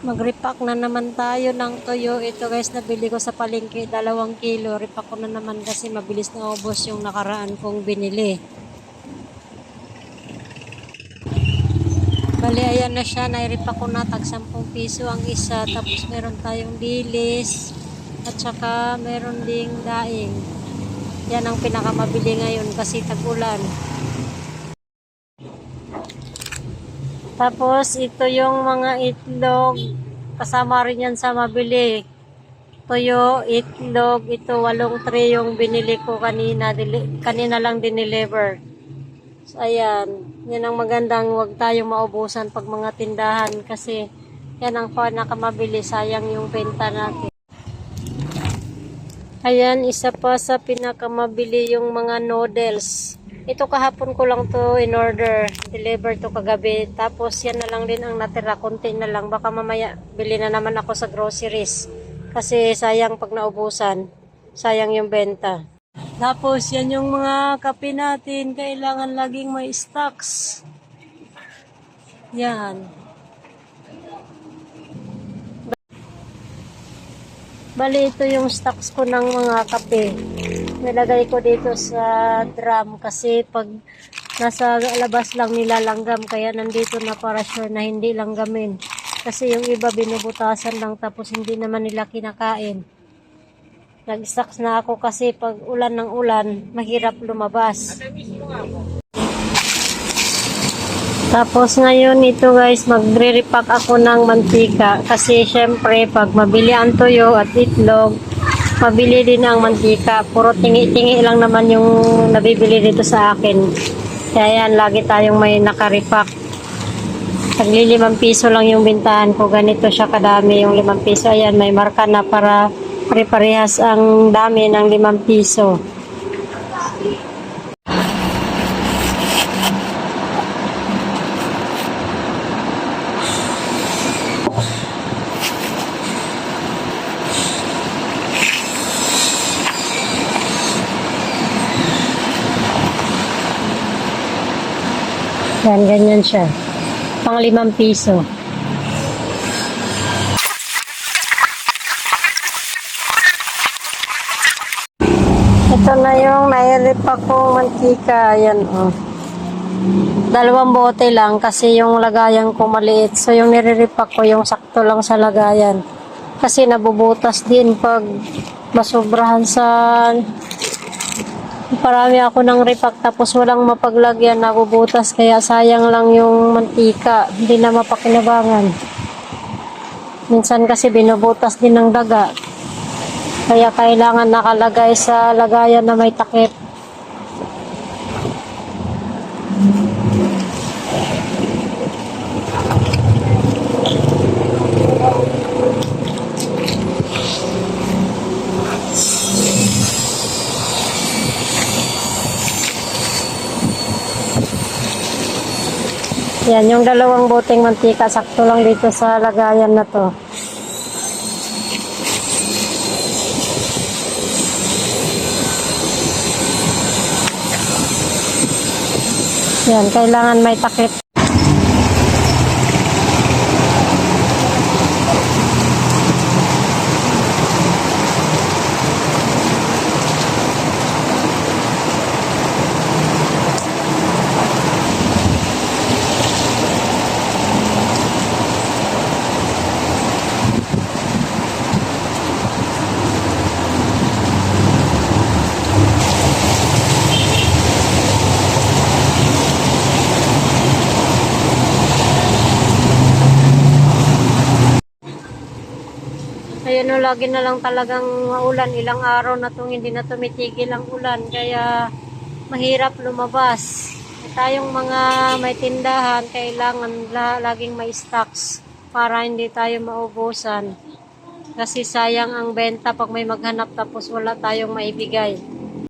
Mag-repack na naman tayo ng toyo. Ito guys, nabili ko sa palengke, 2 kilo. Repack ko na naman kasi mabilis na ubos yung nakaraan kong binili. Bali, ayan na siya. Nai-repack ko na. Tag 10 piso ang isa. Tapos meron tayong dilis. At saka meron ding daing. Yan ang pinakamabili ngayon kasi tag-ulan. Tapos ito yung mga itlog. Kasama rin yan sa mabili. Toyo, itlog, ito 8 tray yung binili ko kanina. Kanina lang dineliver. So, ayan. Yan ang magandang huwag tayong maubusan pag mga tindahan kasi yan ang pinakamabili. Sayang yung benta natin. Ayan, isa pa sa pinakamabili yung mga noodles. Ito kahapon ko lang to in order. Deliver to kagabi. Tapos yan na lang din ang natira. Konti na lang. Baka mamaya bili na naman ako sa groceries. Kasi sayang pag naubusan. Sayang yung benta. Tapos yan yung mga kape natin. Kailangan laging may stocks. Yan. Bali, ito yung stocks ko ng mga kape. Nilagay ko dito sa drum kasi pag nasa labas lang nila langgam, kaya nandito na para sure na hindi langgamin. Kasi yung iba binubutasan lang tapos hindi naman nila kinakain. Nag-stocks na ako kasi pag ulan ng ulan, mahirap lumabas. Tapos ngayon ito guys, magre-repack ako ng mantika kasi syempre pag mabili ang toyo at itlog, mabili din ang mantika. Puro tingi-tingi lang naman yung nabibili dito sa akin. Kaya yan, lagi tayong may naka-repack. Tagli 5 piso lang yung bintahan ko. Ganito siya kadami yung 5 piso. Ayan, may marka na para pare-parehas ang dami ng 5 piso. Yan, ganyan siya. Pang 5 piso. Ito na yung nai-repack kong mantika. Ayan, oh. 2 bote lang kasi yung lagayan ko maliit. So, yung nire-repack ko, yung sakto lang sa lagayan. Kasi nabubutas din pag masobrahan sa... Parami ako ng repack tapos walang mapaglagyan, nabubutas. Kaya sayang lang yung mantika. Hindi na mapakinabangan. Minsan kasi binubutas din ng daga. Kaya kailangan nakalagay sa lagayan na may takip. Yan, yung 2 boteng mantika, sakto lang dito sa lagayan na to. Yan, kailangan may takip. Ayan o, lagi na lang talagang maulan. Ilang araw na itong hindi na tumitigil ang ulan. Kaya mahirap lumabas. Tayong mga may tindahan, kailangan laging may stocks para hindi tayo maubusan. Kasi sayang ang benta pag may maghanap tapos wala tayong maibigay.